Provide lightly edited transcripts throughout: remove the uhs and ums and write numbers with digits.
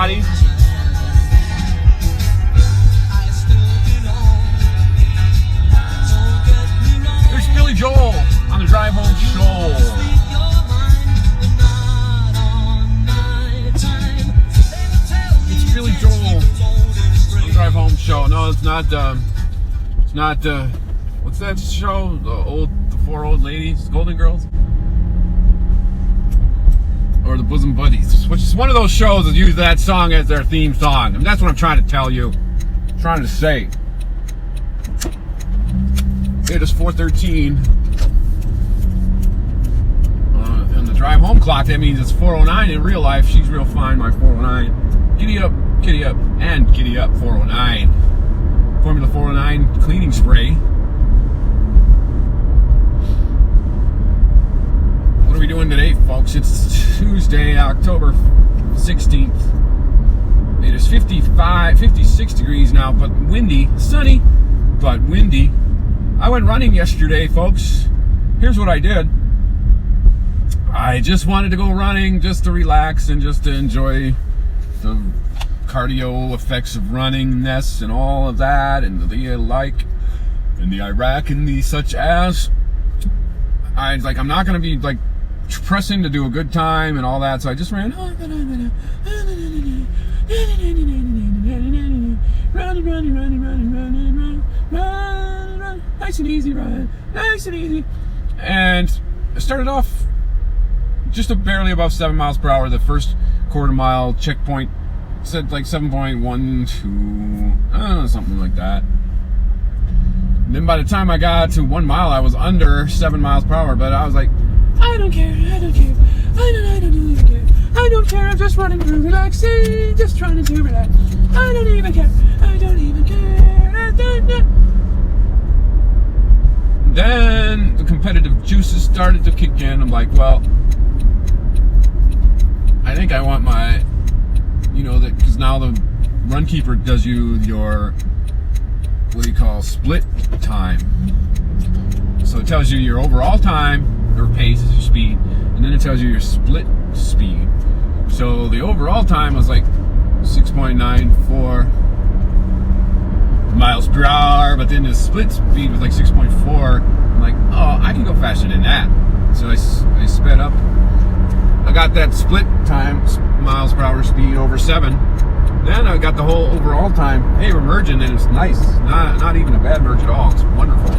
everybody. There's Billy Joel on the Drive Home Show. It's Billy Joel on the Drive Home Show. No, it's not, what's that show? The four old ladies, Golden Girls? Or the Bosom Buddies, which is one of those shows that use that song as their theme song. And that's what I'm trying to tell you. I'm trying to say. It is 4:13. And the drive home clock, that means it's 4:09 in real life. She's real fine, my 4:09. Giddy up, and giddy up, 4:09. Formula 409 cleaning spray. What are we doing today, folks? It's Tuesday, October 16th. It is 56 degrees now, but windy. Sunny, but windy. I went running yesterday, folks. Here's what I did. I just wanted to go running just to relax and just to enjoy the cardio effects of runningness and all of that and the like and the Iraq and the such as. I'm not going to be like pressing to do a good time and all that, so I just ran. Nice and easy, run. Nice and easy. And I started off just barely above 7 miles per hour. The first quarter mile checkpoint said like 7.12, something like that. And then by the time I got to 1 mile, I was under 7 miles per hour, but I was like, I don't care. I don't even care. I don't care. I'm just running through relaxing, just trying to relax. I don't even care. Then the competitive juices started to kick in. I'm like, well, I think I want my, because now the Runkeeper does you your, what do you call, split time. So it tells you your overall time, or pace, your speed, and then it tells you your split speed. So the overall time was like 6.94 miles per hour, but then the split speed was like 6.4. I'm like, oh, I can go faster than that. So I sped up. I got that split time, miles per hour speed over 7. Then I got the whole overall time. Hey, we're merging, and it's nice. Not even a bad merge at all. It's wonderful.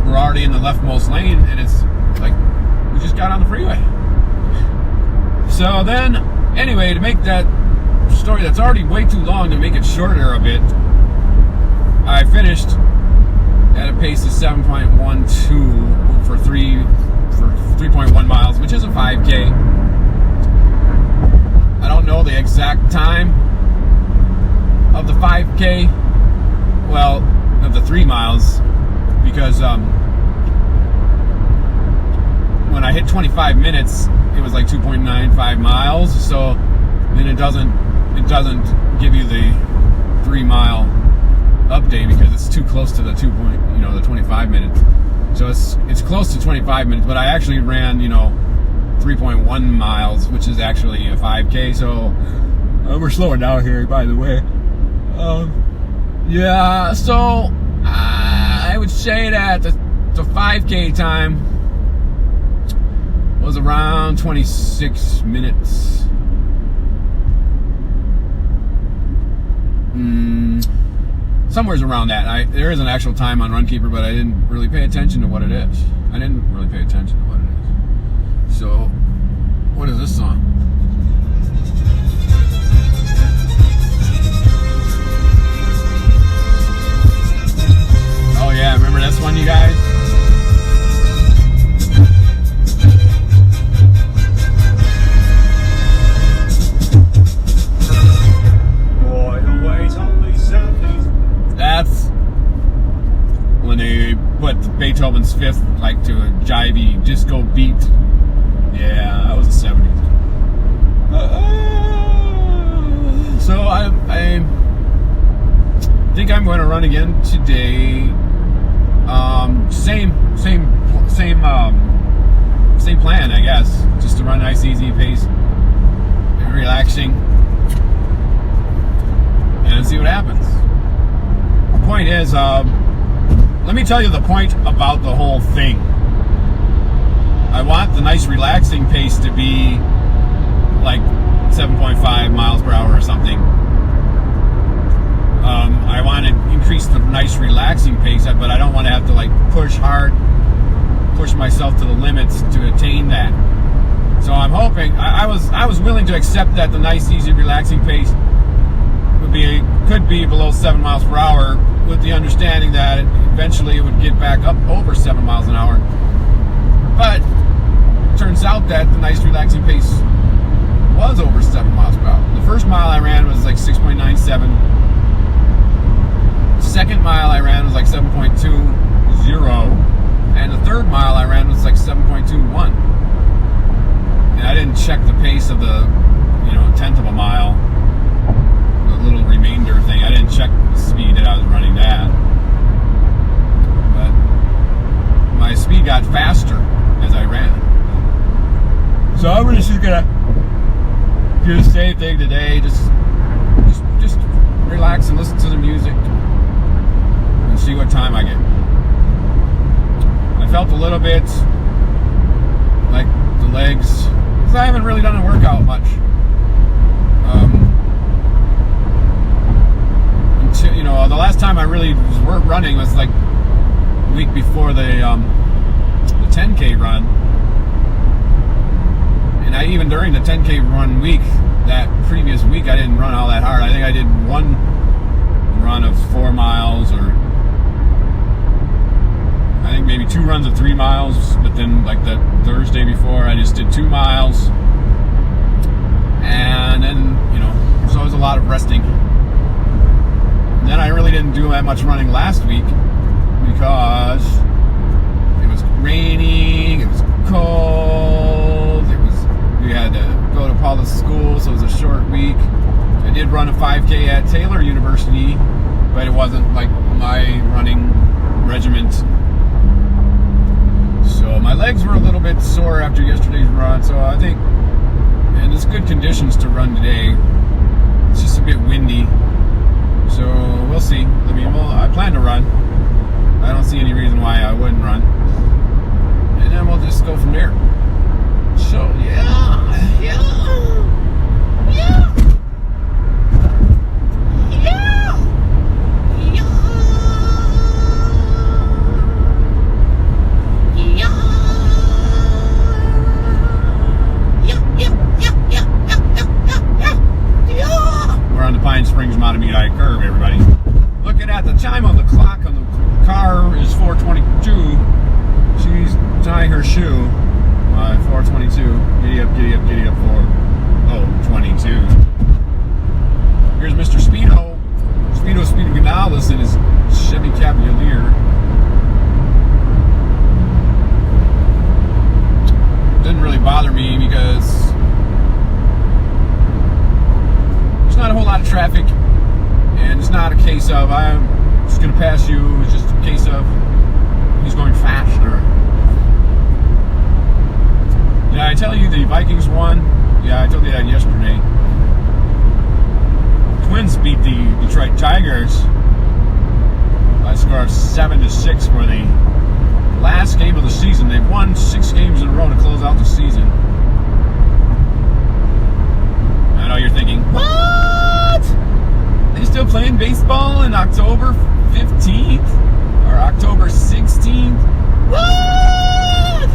We're already in the leftmost lane, and it's like we just got on the freeway. So then, anyway, to make that story that's already way too long, to make it shorter a bit, I finished at a pace of 7.12 for 3.1 miles, which is a 5K. I don't know the exact time of the 5K, well, of the 3 miles, because when I hit 25 minutes, it was like 2.95 miles. So then it doesn't give you the 3 mile update because it's too close to the the 25 minutes. So it's close to 25 minutes, but I actually ran 3.1 miles, which is actually a 5K. So we're slowing down here, by the way. Yeah. So I would say that the 5K time was around 26 minutes. Somewhere's around that. There is an actual time on Runkeeper, but I didn't really pay attention to what it is. So, what is this song? Oh yeah, remember this one, you guys? That's when they put Beethoven's Fifth like to a jivey disco beat. Yeah, that was the 70s. So I think I'm going to run again today. Same plan, I guess. Just to run nice, easy pace, relaxing. then see what happens. The point is, let me tell you the point about the whole thing. I want the nice relaxing pace to be like 7.5 miles per hour or something. I want to increase the nice relaxing pace, but I don't want to have to like push hard, push myself to the limits to attain that. So I'm hoping, I was willing to accept that the nice, easy, relaxing pace could be below 7 miles per hour, with the understanding that eventually it would get back up over 7 miles an hour. But it turns out that the nice, relaxing pace was over 7 miles per hour. The first mile I ran was like 6.97. Second mile I ran was like 7.20, and the third mile I ran was like 7.21. And I didn't check the pace of the, tenth of a mile, the little remainder thing. I didn't check the speed that I was running that. But my speed got faster as I ran. So I'm just gonna do the same thing today. Just relax and listen to the music and see what time I get. I felt a little bit like the legs, because I haven't really done a workout much. Until, the last time I really was running was like the week before the 10K run. And even during the 10K run week, that previous week, I didn't run all that hard. I think I did one run of 4 miles, or I think maybe 2 runs of 3 miles, but then like the Thursday before I just did 2 miles. And then, so it was a lot of resting. And then I really didn't do that much running last week because it was raining, it was cold, we had to go to Paula's school, so it was a short week. I did run a 5K at Taylor University, but it wasn't like my running regiment. So my legs were a little bit sore after yesterday's run, so I think, and it's good conditions to run today. It's just a bit windy, so we'll see. I plan to run. I don't see any reason why I wouldn't run, and then we'll just go from there. So yeah. We're on the Pine Springs Matamidi curve, everybody. Looking at the time on the clock on the car is 4:22. She's tying her shoe. 4:22. Giddy up, 4:22. Here's Mr. Speedo Gonzalez in his Chevy Cavalier. Didn't really bother me because there's not a whole lot of traffic, and it's not a case of I'm just going to pass you. It's just a case of he's going faster. Did I tell you the Vikings won? Yeah, I told you that yesterday. Twins beat the Detroit Tigers by a score of 7-6 for the last game of the season. They've won 6 games in a row to close out the season. I know you're thinking, what? They still playing baseball in October 15th or October 16th? What?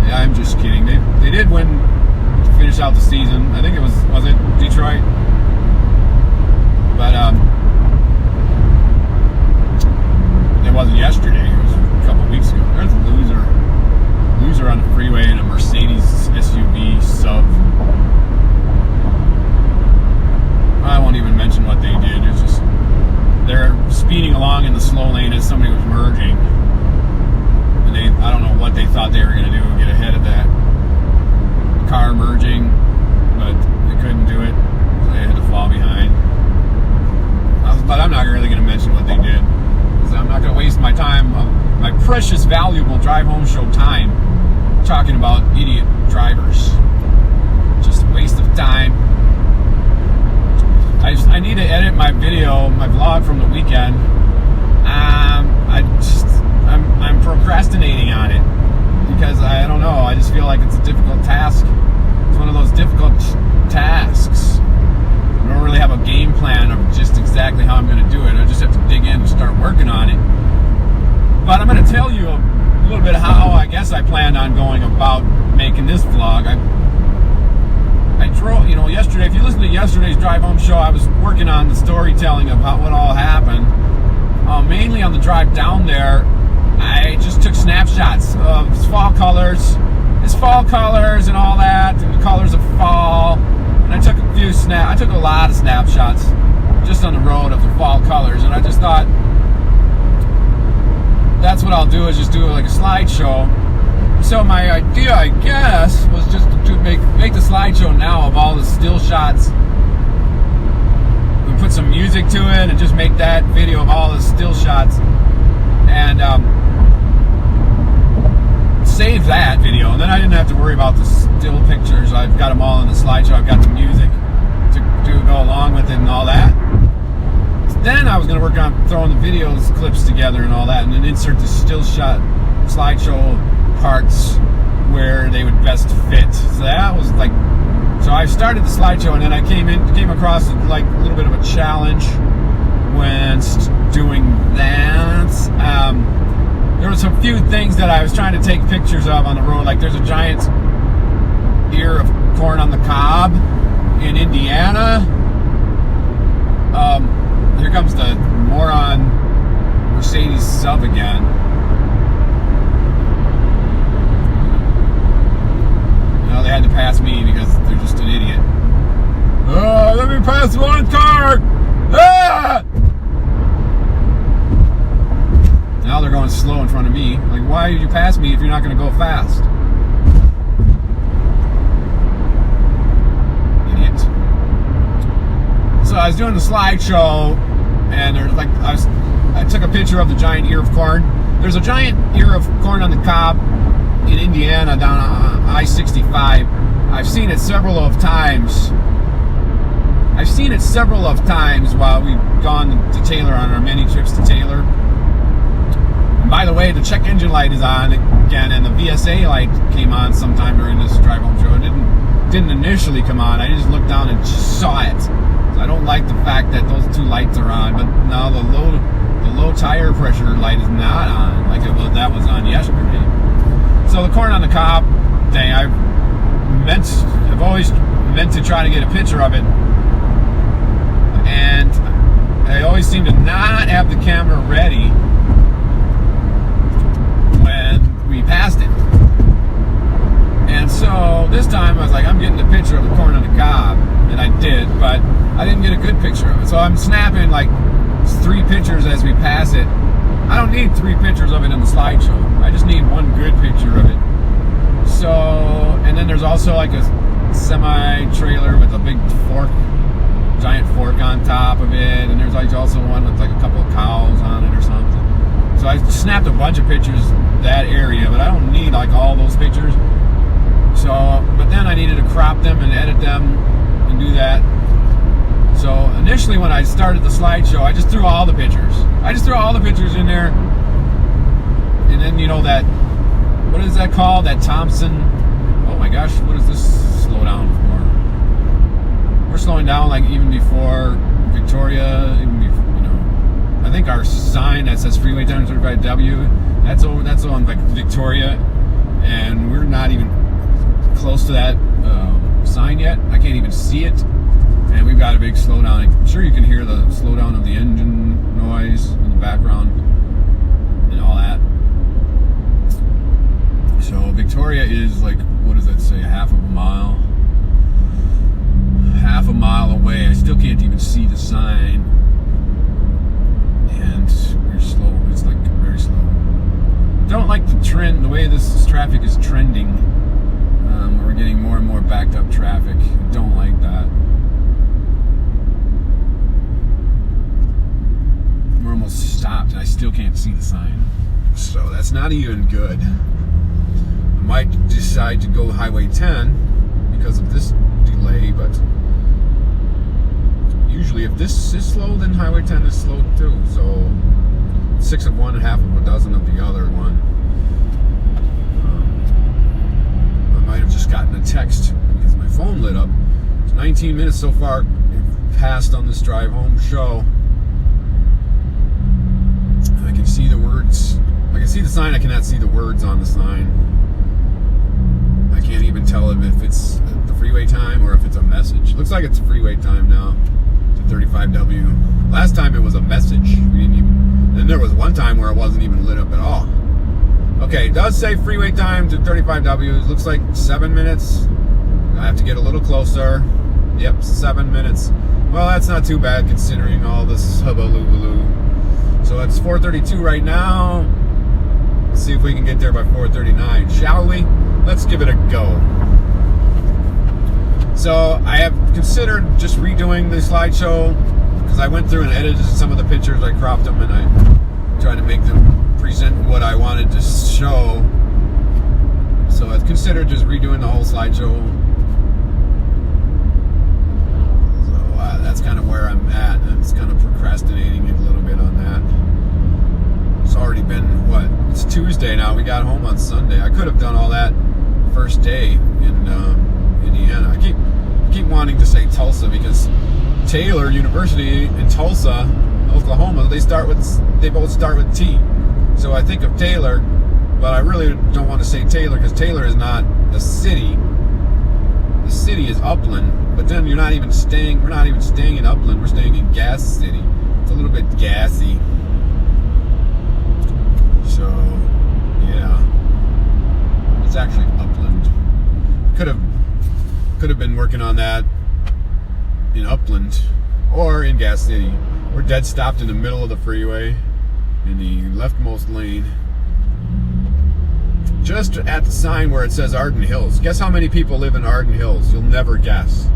Yeah, I'm just kidding. They did win to finish out the season. I think it was it Detroit? But it wasn't yesterday. It was a couple weeks ago. There's a loser on the freeway in a Mercedes SUV sub. I won't even mention what they did. It's just they're speeding along in the slow lane as somebody was merging, and I don't know what they thought they were going to do, get ahead of that car merging, but they couldn't do it, so they had to fall behind. But I'm not really going to mention what they did, so I'm not going to waste my time, my precious, valuable drive home show time, talking about idiot drivers. Just a waste of time. I need to edit my video, my vlog from the weekend. I'm procrastinating on it because I don't know. I just feel like it's a difficult task. It's one of those difficult tasks. I don't really have a game plan of just exactly how I'm going to do it. I just have to dig in and start working on it. But I'm going to tell you a little bit how I guess I planned on going about making this vlog. I drove, yesterday, if you listen to yesterday's drive home show, I was working on the storytelling of what all happened. Mainly on the drive down there, I just took snapshots of fall colors. It's fall colors and all that, and the colors of fall. And I took a lot of snapshots just on the road of the fall colors, and I just thought that's what I'll do, is just do like a slideshow. So my idea, I guess, was just to make the slideshow now of all the still shots. We put some music to it and just make that video of all the still shots, and save that video. And then I didn't have to worry about the still pictures. I've got them all in the slideshow. I've got the music to go along with it and all that. Then I was going to work on throwing the videos, clips together and all that, and then insert the still shot slideshow parts where they would best fit. So that was like, so I started the slideshow, and then I came across like a little bit of a challenge when doing that. There was a few things that I was trying to take pictures of on the road. Like there's a giant ear of corn on the cob in Indiana. Here comes the moron Mercedes sub again. They had to pass me because they're just an idiot. Oh, let me pass one car! Ah! Now they're going slow in front of me. Like, why did you pass me if you're not going to go fast? Idiot. So I was doing the slideshow, and there's like I took a picture of the giant ear of corn. There's a giant ear of corn on the cob in Indiana down on I-65. I've seen it several of times. While we've gone to Taylor on our many trips to Taylor. And by the way, the check engine light is on again, and the VSA light came on sometime during this drive home show. It didn't initially come on. I just looked down and saw it. So I don't like the fact that those two lights are on, but now the low tire pressure light is not on, like that was on yesterday. So the corn on the cob thing, I've always meant to try to get a picture of it, and I always seem to not have the camera ready when we passed it. And so this time I was like, I'm getting a picture of the corn on the cob, and I did, but I didn't get a good picture of it. So I'm snapping like 3 pictures as we pass it. I don't need 3 pictures of it in the slideshow. I just need one good picture of it. So, and then there's also like a semi-trailer with a big fork, giant fork on top of it, and there's like also one with like a couple of cows on it or something. So I snapped a bunch of pictures that area, but I don't need like all those pictures. So, but then I needed to crop them and edit them and do that. So initially when I started the slideshow, I just threw all the pictures. In there. And then, that, what is that called? That Thompson, oh my gosh, what is this slow down for? We're slowing down like even before Victoria, even before, I think our sign that says Freeway 1035W, that's on like Victoria, and we're not even close to that sign yet. I can't even see it. And we've got a big slowdown. I'm sure you can hear the slowdown of the engine noise in the background and all that. So Victoria is like, what does that say, half a mile away. I still can't even see the sign. And we're slow. It's like very slow. Don't like the trend, the way this traffic is trending. We're getting more and more backed up traffic. Don't like that. We're almost stopped and I still can't see the sign. So that's not even good. I might decide to go Highway 10 because of this delay, but usually if this is slow, then Highway 10 is slow too. So 6 of one, half of a dozen of the other one. I might have just gotten a text because my phone lit up. It's 19 minutes so far passed on this drive home show. I can see the words. I can see the sign. I cannot see the words on the sign. I can't even tell if it's the freeway time or if it's a message. Looks like it's freeway time now to 35W. Last time it was a message. We didn't even. And there was one time where it wasn't even lit up at all. Okay, it does say freeway time to 35W. It looks like 7 minutes. I have to get a little closer. Yep, 7 minutes. Well, that's not too bad considering all this hubbaloo. So it's 4:32 right now. Let's see if we can get there by 4:39, shall we? Let's give it a go. So I have considered just redoing the slideshow because I went through and edited some of the pictures. I cropped them and I tried to make them present what I wanted to show. So I've considered just redoing the whole slideshow. So that's kind of where I'm at. It's kind of procrastinating a little bit on that. It's already been, what? It's Tuesday now. We got home on Sunday. I could have done all that first day in Indiana. I keep wanting to say Tulsa because Taylor University in Tulsa, Oklahoma, they both start with T. So I think of Taylor, but I really don't want to say Taylor because Taylor is not a city. The city is Upland, but then we're not even staying in Upland. We're staying in Gas City. It's a little bit gassy. So, yeah, it's actually Upland. Could have been working on that in Upland or in Gas City. We're dead stopped in the middle of the freeway in the leftmost lane, just at the sign where it says Arden Hills. Guess how many people live in Arden Hills? You'll never guess.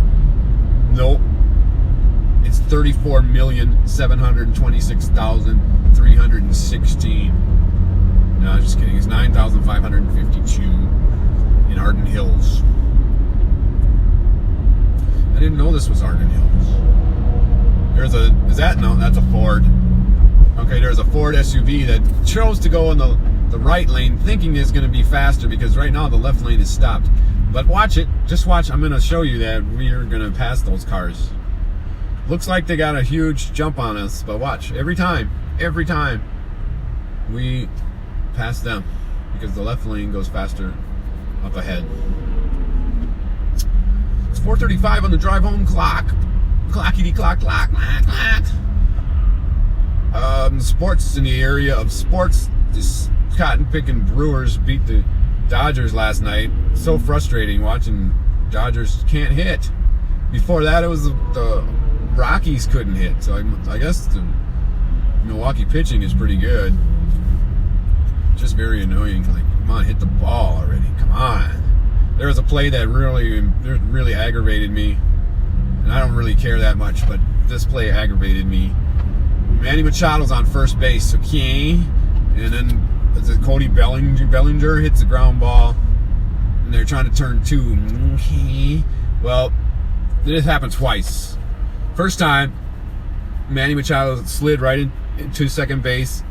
Nope. It's 34,726,316. No, I'm just kidding. It's 9,552 in Arden Hills. I didn't know this was Arden Hills. That's a Ford. Okay, there's a Ford SUV that chose to go in the right lane thinking it's going to be faster because right now the left lane is stopped. But watch it. Just watch. I'm going to show you that we're going to pass those cars. Looks like they got a huge jump on us, but watch. Every time we pass them because the left lane goes faster up ahead. It's 4:35 on the drive home clock. Clockety clock clock clock clock. Sports in the area of sports. This cotton picking Brewers beat the Dodgers last night. So frustrating watching Dodgers can't hit. Before that, it was the Rockies couldn't hit. So I guess the Milwaukee pitching is pretty good. Just very annoying. Like, come on, hit the ball already. Come on. There was a play that really aggravated me, and I don't really care that much, but this play aggravated me. Manny Machado's on first base, okay, and then Cody Bellinger hits the ground ball, and they're trying to turn two. Okay. Well, this happened twice. First time, Manny Machado slid right into second base.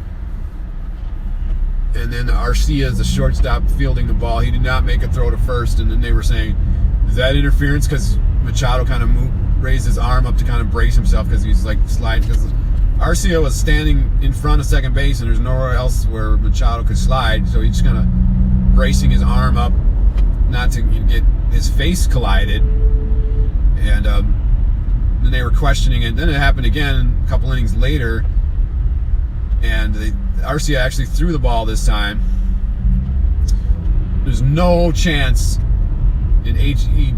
And then Arcia is the shortstop fielding the ball. He did not make a throw to first. And then they were saying, is that interference? Because Machado kind of raised his arm up to kind of brace himself because he's like sliding. Because Arcia was standing in front of second base and there's nowhere else where Machado could slide. So he's just kind of bracing his arm up not to get his face collided. And then they were questioning it. Then it happened again a couple innings later. And Arcia actually threw the ball this time. There's no chance in HE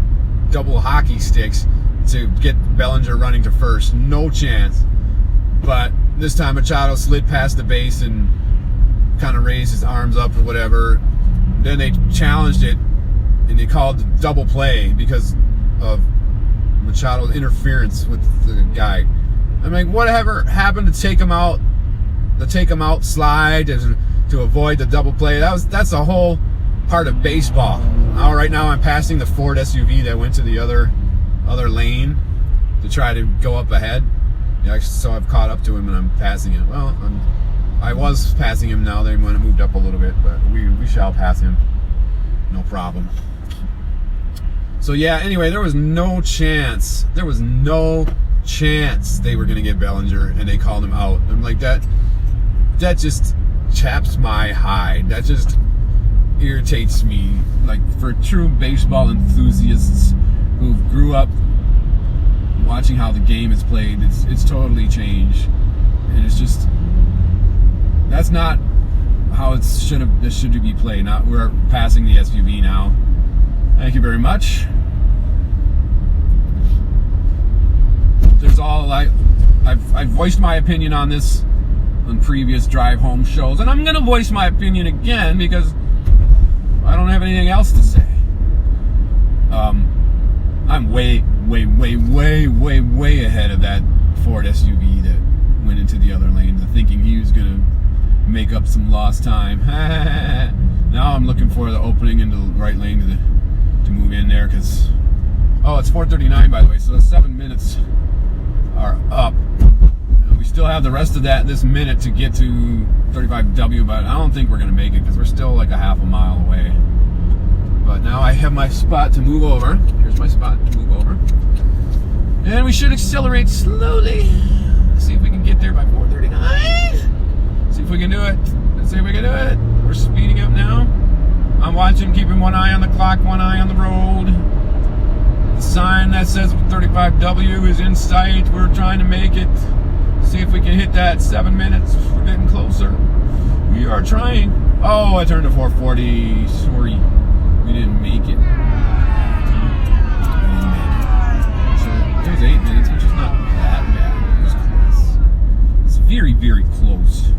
double hockey sticks to get Bellinger running to first. No chance. But this time Machado slid past the base and kind of raised his arms up or whatever. Then they challenged it and they called the double play because of Machado's interference with the guy. I'm like, whatever happened to take him out? The take him out slide to avoid the double play. That's a whole part of baseball. Right now I'm passing the Ford SUV that went to the other lane. to try to go up ahead. Yeah, so I've caught up to him and I'm passing him. Well, I was passing him now. They might have moved up a little bit, but we shall pass him. No problem. So yeah, anyway, there was no chance. There was no chance they were going to get Bellinger, and they called him out. I'm like, that just chaps my hide. That just irritates me. Like, for true baseball enthusiasts who grew up watching how the game is played, it's totally changed. And it's just, that's not how this should be played. Not, we're passing the SUV now. Thank you very much. There's all like, I've voiced my opinion on this on previous drive home shows, and I'm gonna voice my opinion again because I don't have anything else to say. I'm way ahead of that Ford SUV that went into the other lane, thinking he was gonna make up some lost time. Now I'm looking for the opening into the right lane to move in there, because it's 4:39 by the way, so the 7 minutes are up. We still have the rest of this minute to get to 35W, but I don't think we're gonna make it because we're still like a half a mile away. But now I have my spot to move over. Here's my spot to move over, and we should accelerate slowly. See if we can get there by 4:39. See if we can do it. Let's see if we can do it. We're speeding up now. I'm watching, keeping one eye on the clock, one eye on the road. The sign that says 35W is in sight. We're trying to make it. See if we can hit that 7 minutes. We're getting closer. We are trying. Oh, I turned to 440. Sorry. We didn't make it. So it was 8 minutes, which is not that bad. It was close. It's very, very close.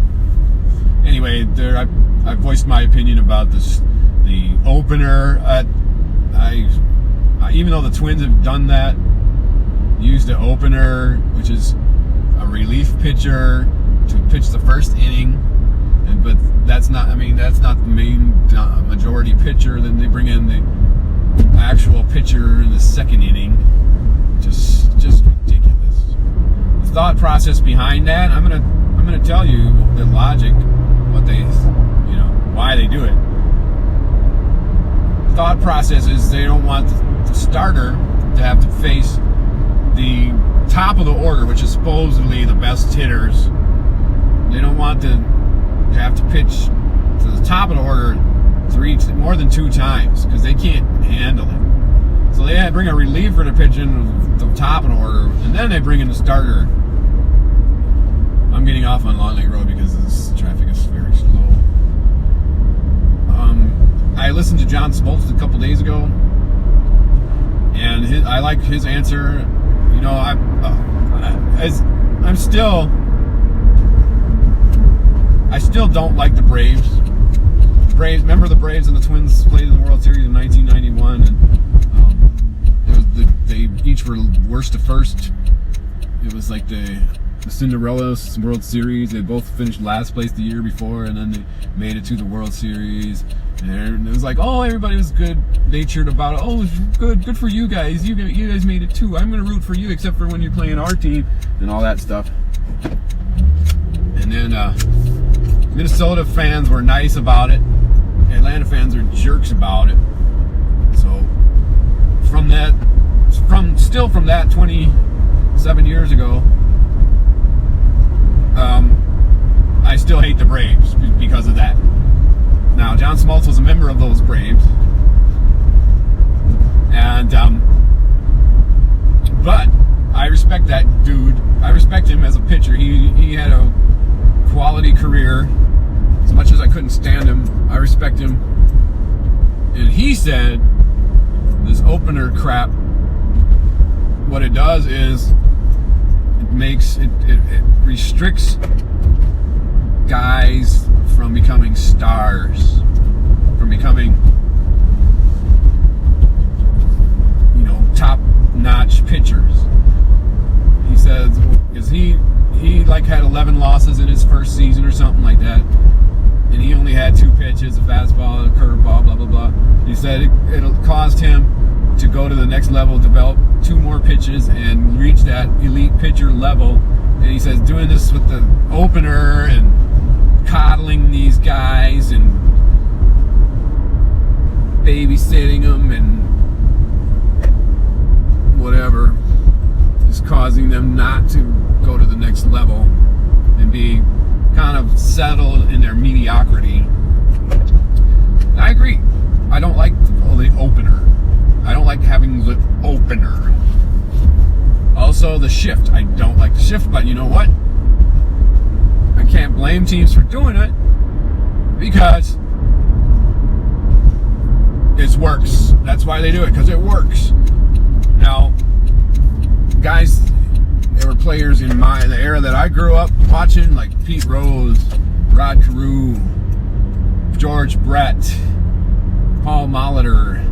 Anyway, I voiced my opinion about this, the opener. Even though the Twins have done that, used the opener, which is a relief pitcher, to pitch the first inning, but that's not the main majority pitcher. Then they bring in the actual pitcher in the second inning. Just ridiculous. The thought process behind that, I'm gonna tell you the logic, why they do it. The thought process is they don't want the starter to have to face the top of the order, which is supposedly the best hitters. They don't want to have to pitch to the top of the order more than 2 times because they can't handle it. So they bring a reliever to pitch in the top of the order, and then they bring in the starter. I'm getting off on Long Lake Road because this traffic is very slow. I listened to John Smoltz a couple days ago, and I like his answer. I still don't like the Braves. Remember the Braves and the Twins played in the World Series in 1991, and they each were worst to first. It was like the Cinderella World Series. They both finished last place the year before, and then they made it to the World Series. And it was like, everybody was good-natured about it. Oh, good for you guys. You guys made it too. I'm going to root for you, except for when you're playing our team and all that stuff. And then Minnesota fans were nice about it. Atlanta fans are jerks about it. So from that 27 years ago, I still hate the Braves because of that. Now, John Smoltz was a member of those Braves, and but I respect that dude. I respect him as a pitcher. He had a quality career. As much as I couldn't stand him, I respect him. And he said this opener crap, what it does is it restricts guys from becoming stars, from becoming top-notch pitchers. He says, because he had 11 losses in his first season or something like that, and he only had 2 pitches, a fastball, a curveball, blah blah blah. He said it caused him to go to the next level, develop 2 more pitches, and reach that elite pitcher level. And he says doing this with the opener and coddling these guys and babysitting them and whatever is causing them not to go to the next level and be kind of settled in their mediocrity. I agree. I don't like the opener. I don't like having the opener. Also, the shift. I don't like the shift, but you know what? I can't blame teams for doing it because it works. That's why they do it, because it works. Now, guys, there were players in the era that I grew up watching, like Pete Rose, Rod Carew, George Brett, Paul Molitor,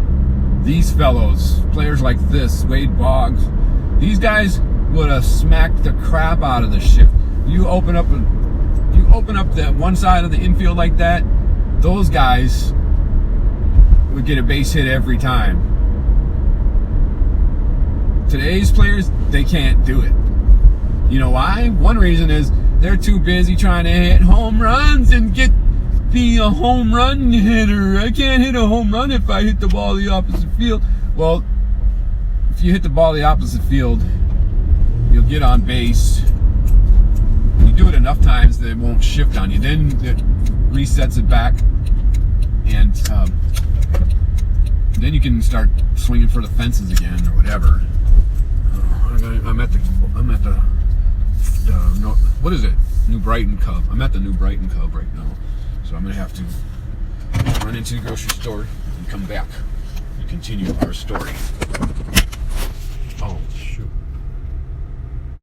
these fellows, players like this, Wade Boggs. These guys would have smacked the crap out of the shift. You open up that one side of the infield like that, those guys would get a base hit every time. Today's players, they can't do it. You know why? One reason is they're too busy trying to hit home runs and be a home run hitter. I can't hit a home run if I hit the ball the opposite field. Well, if you hit the ball the opposite field, you'll get on base. You do it enough times that it won't shift on you. Then it resets it back, and then you can start swinging for the fences again or whatever. I'm at the no, what is it? New Brighton Cub. I'm at the New Brighton Cub right now, so I'm gonna have to run into the grocery store and come back and continue our story.